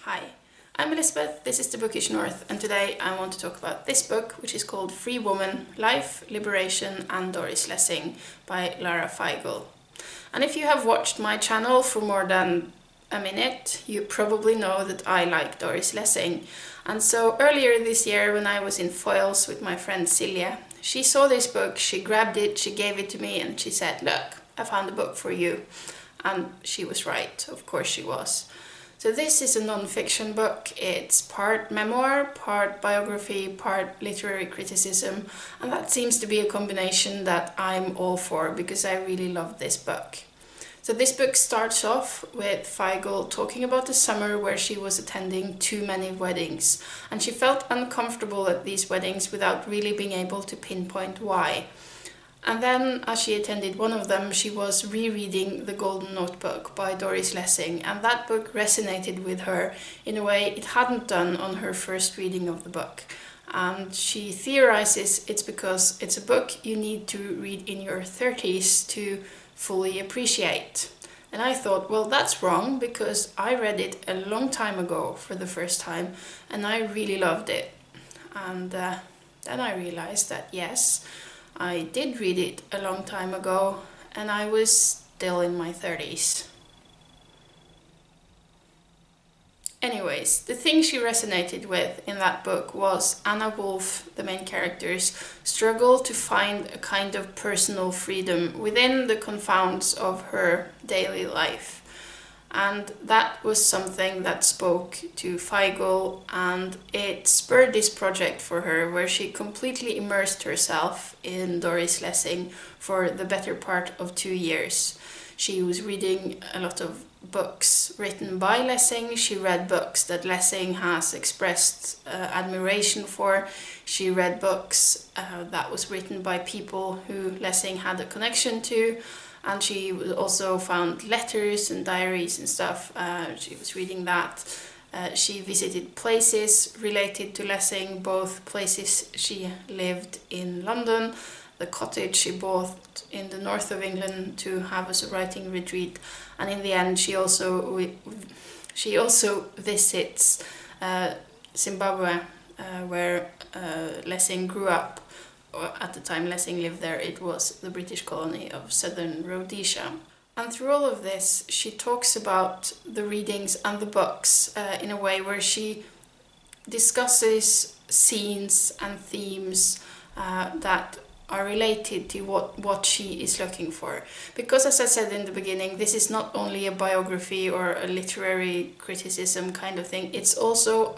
Hi, I'm Elizabeth, this is the Bookish North, and today I want to talk about this book, which is called Free Woman, Life, Liberation and Doris Lessing by Lara Feigel. And if you have watched my channel for more than a minute, you probably know that I like Doris Lessing. And so earlier this year, when I was in Foyles with my friend Silja, she saw this book, she grabbed it, she gave it to me and she said, "Look, I found a book for you." And she was right, of course she was. So this is a non-fiction book. It's part memoir, part biography, part literary criticism, and that seems to be a combination that I'm all for because I really love this book. So this book starts off with Feigel talking about the summer where she was attending too many weddings, and she felt uncomfortable at these weddings without really being able to pinpoint why. And then, as she attended one of them, she was rereading The Golden Notebook by Doris Lessing, and that book resonated with her in a way it hadn't done on her first reading of the book. And she theorizes it's because it's a book you need to read in your 30s to fully appreciate. And I thought, well, that's wrong, because I read it a long time ago for the first time, and I really loved it. And then I realized that, yes, I did read it a long time ago, and I was still in my 30s. Anyways, the thing she resonated with in that book was Anna Wolf, the main character's struggle to find a kind of personal freedom within the confines of her daily life. And that was something that spoke to Feigel, and it spurred this project for her where she completely immersed herself in Doris Lessing for the better part of 2 years. She was reading a lot of books written by Lessing. She read books that Lessing has expressed admiration for. She read books that was written by people who Lessing had a connection to. And she also found letters and diaries and stuff. She was reading that. She visited places related to Lessing, both places she lived in London, the cottage she bought in the north of England to have as a writing retreat, and in the end she also visits Zimbabwe, where Lessing grew up. At the time Lessing lived there, it was the British colony of Southern Rhodesia. And through all of this, she talks about the readings and the books in a way where she discusses scenes and themes that are related to what she is looking for. Because, as I said in the beginning, this is not only a biography or a literary criticism kind of thing, it's also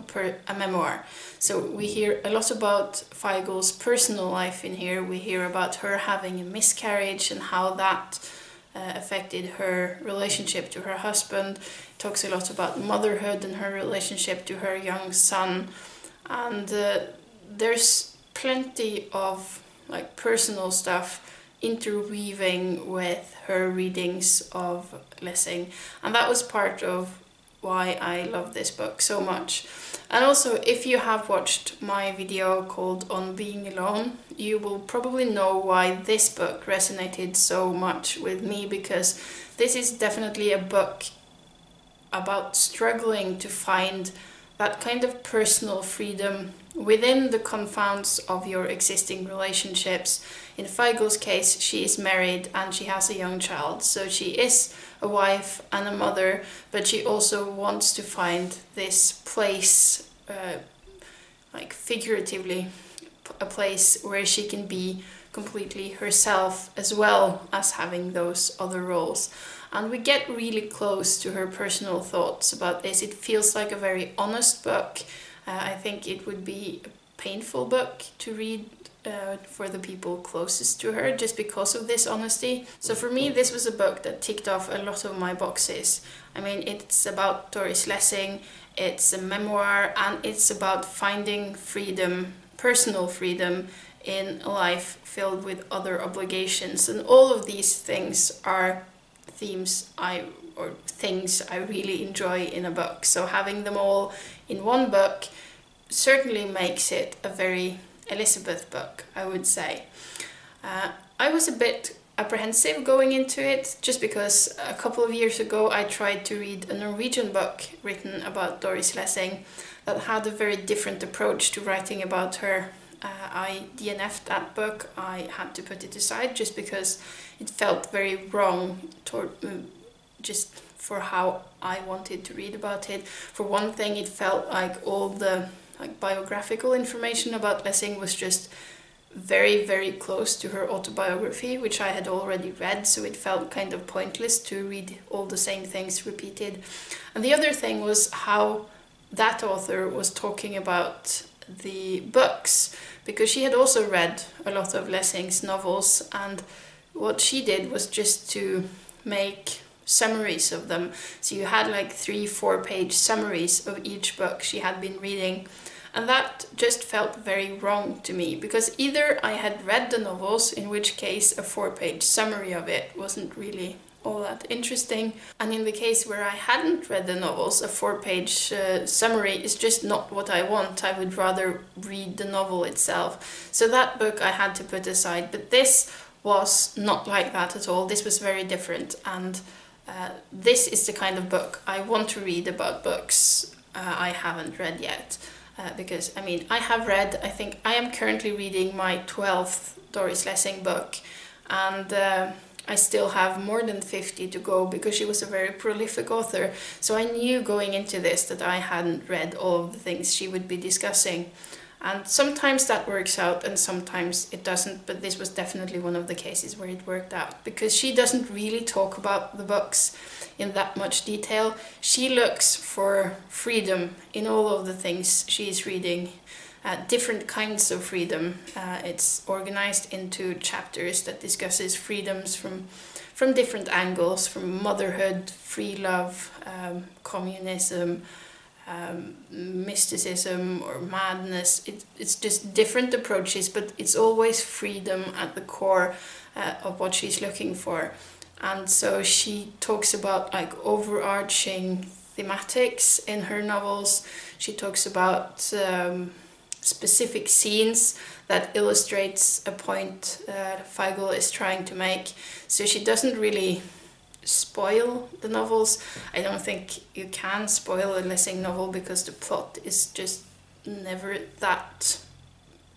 a memoir. So we hear a lot about Feigel's personal life in here. We hear about her having a miscarriage and how that affected her relationship to her husband. It talks a lot about motherhood and her relationship to her young son. And there's plenty of personal stuff interweaving with her readings of Lessing, and that was part of why I love this book so much. And also, if you have watched my video called On Being Alone, you will probably know why this book resonated so much with me, because this is definitely a book about struggling to find that kind of personal freedom within the confines of your existing relationships. In Feigel's case, she is married and she has a young child, so she is a wife and a mother, but she also wants to find this place, figuratively, a place where she can be completely herself as well as having those other roles. And we get really close to her personal thoughts about this. It feels like a very honest book. I think it would be a painful book to read for the people closest to her, just because of this honesty. So for me, this was a book that ticked off a lot of my boxes. I mean, it's about Doris Lessing, it's a memoir, and it's about finding freedom, personal freedom, in a life filled with other obligations. And all of these things are things I really enjoy in a book. So having them all in one book certainly makes it a very Elizabeth book, I would say. I was a bit apprehensive going into it, just because a couple of years ago I tried to read a Norwegian book written about Doris Lessing that had a very different approach to writing about her. I DNF'd that book. I had to put it aside just because it felt very wrong just for how I wanted to read about it. For one thing, it felt like all the biographical information about Lessing was just very, very close to her autobiography, which I had already read, so it felt kind of pointless to read all the same things repeated. And the other thing was how that author was talking about the books, because she had also read a lot of Lessing's novels, and what she did was just to make summaries of them. So you had like 3-4 page summaries of each book she had been reading, and that just felt very wrong to me, because either I had read the novels, in which case a 4-page summary of it wasn't really all that interesting, and in the case where I hadn't read the novels, a 4-page summary is just not what I want. I would rather read the novel itself. So that book I had to put aside, but this was not like that at all. This was very different, and this is the kind of book I want to read about books I haven't read yet. Because, I mean, I have read, I think I am currently reading my 12th Doris Lessing book, and I still have more than 50 to go, because she was a very prolific author. So I knew going into this that I hadn't read all of the things she would be discussing. And sometimes that works out and sometimes it doesn't, but this was definitely one of the cases where it worked out, because she doesn't really talk about the books in that much detail. She looks for freedom in all of the things she's reading, different kinds of freedom. It's organized into chapters that discusses freedoms from different angles, from motherhood, free love, communism, mysticism or madness. It's just different approaches, but it's always freedom at the core of what she's looking for. And so she talks about like overarching thematics in her novels. She talks about specific scenes that illustrates a point Feigel is trying to make. So she doesn't really spoil the novels. I don't think you can spoil a Lessing novel because the plot is just never that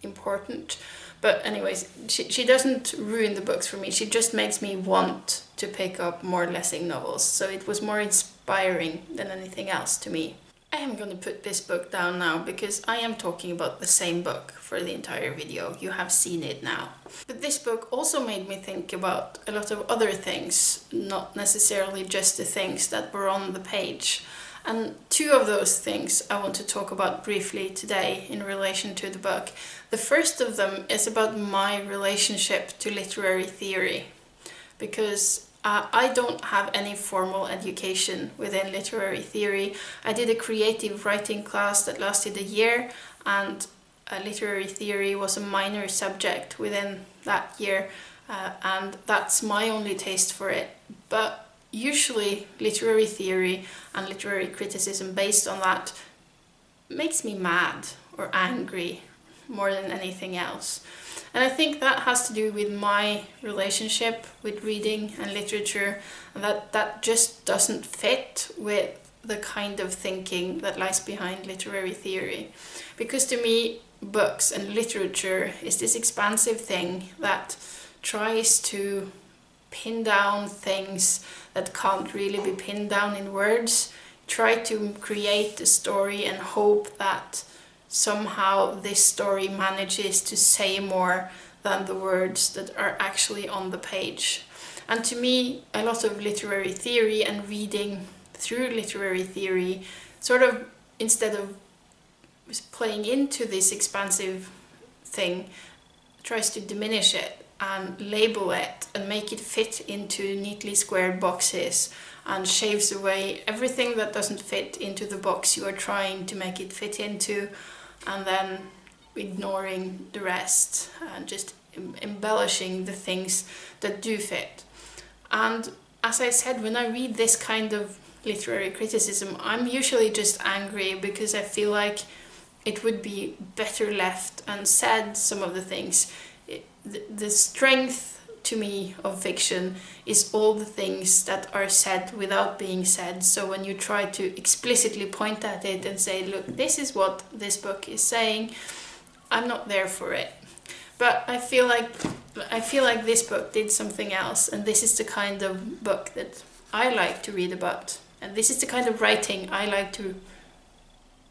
important. But anyways, she doesn't ruin the books for me. She just makes me want to pick up more Lessing novels. So it was more inspiring than anything else to me. I am going to put this book down now because I am talking about the same book for the entire video. You have seen it now. But this book also made me think about a lot of other things, not necessarily just the things that were on the page. And two of those things I want to talk about briefly today in relation to the book. The first of them is about my relationship to literary theory, because I don't have any formal education within literary theory. I did a creative writing class that lasted a year, and literary theory was a minor subject within that year, and that's my only taste for it. But usually literary theory and literary criticism based on that makes me mad or angry more than anything else. And I think that has to do with my relationship with reading and literature, and that just doesn't fit with the kind of thinking that lies behind literary theory. Because to me, books and literature is this expansive thing that tries to pin down things that can't really be pinned down in words, try to create a story and hope that somehow this story manages to say more than the words that are actually on the page. And to me, a lot of literary theory and reading through literary theory sort of, instead of playing into this expansive thing, tries to diminish it and label it and make it fit into neatly squared boxes, and shaves away everything that doesn't fit into the box you are trying to make it fit into, and then ignoring the rest and just embellishing the things that do fit. And as I said, when I read this kind of literary criticism, I'm usually just angry because I feel like it would be better left unsaid, some of the things. The strength to me of fiction is all the things that are said without being said. So when you try to explicitly point at it and say, look, this is what this book is saying, I'm not there for it. But I feel like this book did something else, and this is the kind of book that I like to read about. And this is the kind of writing I like to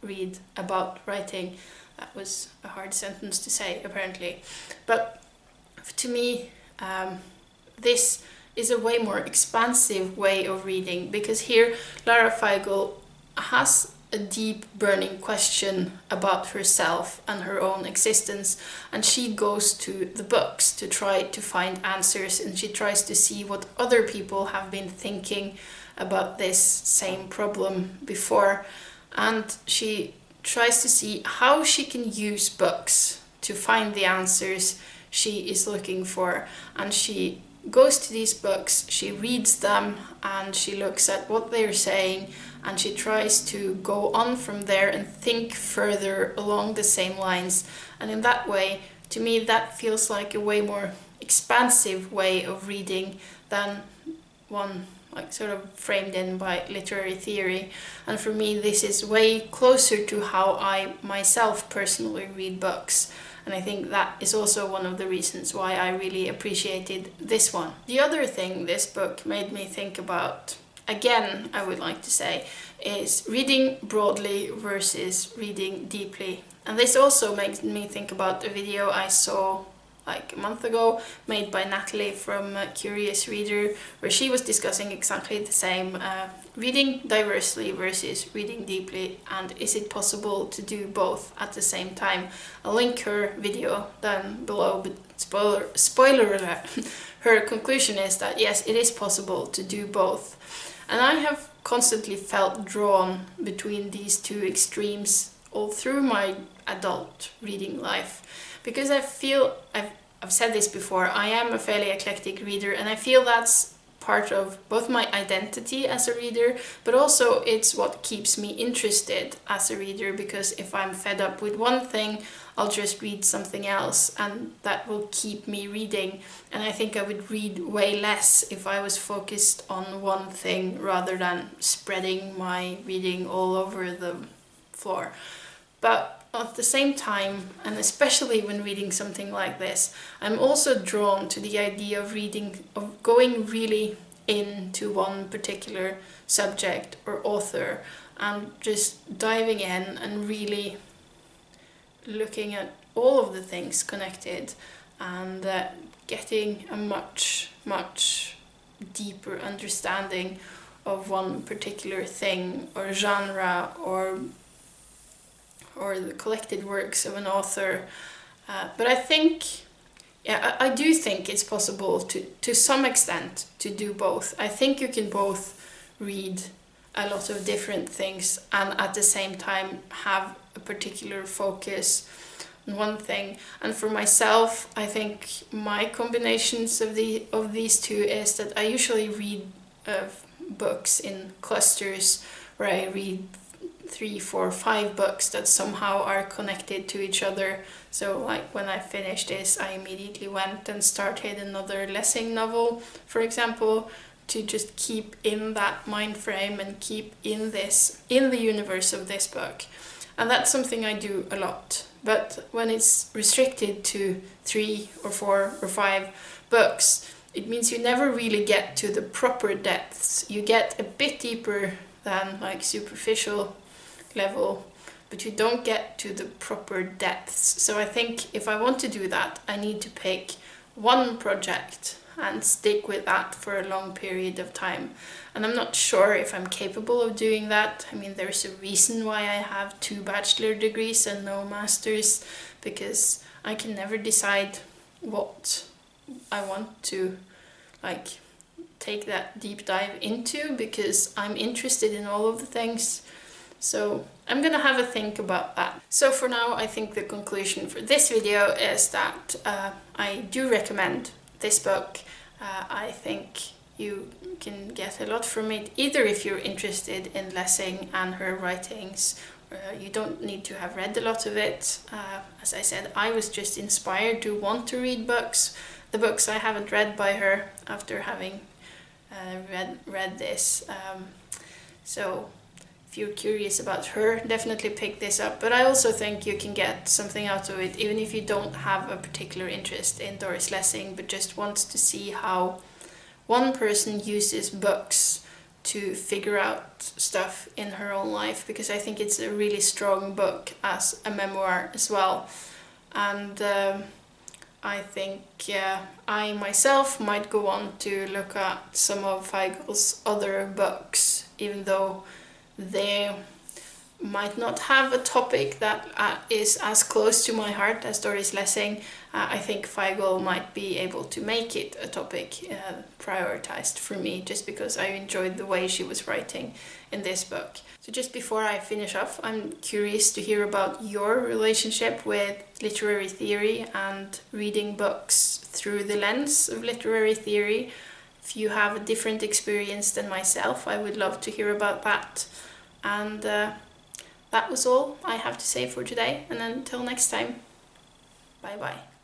read about writing. That was a hard sentence to say, apparently. But to me, this is a way more expansive way of reading, because here Lara Feigel has a deep burning question about herself and her own existence, and she goes to the books to try to find answers, and she tries to see what other people have been thinking about this same problem before, and she tries to see how she can use books to find the answers she is looking for. And she goes to these books, she reads them, and she looks at what they're saying, and she tries to go on from there and think further along the same lines. And in that way, to me, that feels like a way more expansive way of reading than one like sort of framed in by literary theory. And for me, this is way closer to how I myself personally read books. And I think that is also one of the reasons why I really appreciated this one. The other thing this book made me think about, again, I would like to say, is reading broadly versus reading deeply. And this also makes me think about a video I saw like a month ago, made by Natalie from Curious Reader, where she was discussing exactly the same, reading diversely versus reading deeply, and is it possible to do both at the same time. I'll link her video down below, but spoiler alert, her conclusion is that yes, it is possible to do both. And I have constantly felt drawn between these two extremes all through my adult reading life. Because I feel, I've said this before, I am a fairly eclectic reader, and I feel that's part of both my identity as a reader, but also it's what keeps me interested as a reader, because if I'm fed up with one thing, I'll just read something else, and that will keep me reading. And I think I would read way less if I was focused on one thing rather than spreading my reading all over the floor. But at the same time, and especially when reading something like this, I'm also drawn to the idea of going really into one particular subject or author, and just diving in and really looking at all of the things connected, and getting a much, much deeper understanding of one particular thing or genre or the collected works of an author. But I think, I do think it's possible to some extent to do both. I think you can both read a lot of different things and at the same time have a particular focus on one thing. And for myself, I think my combinations of these two is that I usually read books in clusters, where I read 3, 4, 5 books that somehow are connected to each other. So like when I finished this, I immediately went and started another Lessing novel, for example, to just keep in that mind frame and keep in the universe of this book. And that's something I do a lot. But when it's restricted to 3 or 4 or 5 books, it means you never really get to the proper depths. You get a bit deeper than like superficial level, but you don't get to the proper depths. So I think if I want to do that, I need to pick one project and stick with that for a long period of time. And I'm not sure if I'm capable of doing that. I mean, there's a reason why I have 2 bachelor degrees and no masters, because I can never decide what I want to like take that deep dive into, because I'm interested in all of the things. So I'm gonna have a think about that. So for now, I think the conclusion for this video is that I do recommend this book. I think you can get a lot from it, either if you're interested in Lessing and her writings. You don't need to have read a lot of it. As I said, I was just inspired to want to read books, the books I haven't read by her after having read this. So if you're curious about her, definitely pick this up. But I also think you can get something out of it, even if you don't have a particular interest in Doris Lessing, but just wants to see how one person uses books to figure out stuff in her own life, because I think it's a really strong book as a memoir as well. And I think I myself might go on to look at some of Feigel's other books, even though they might not have a topic that is as close to my heart as Doris Lessing. I think Feigel might be able to make it a topic prioritized for me, just because I enjoyed the way she was writing in this book. So just before I finish off, I'm curious to hear about your relationship with literary theory and reading books through the lens of literary theory. If you have a different experience than myself, I would love to hear about that. And that was all I have to say for today, and until next time, bye bye.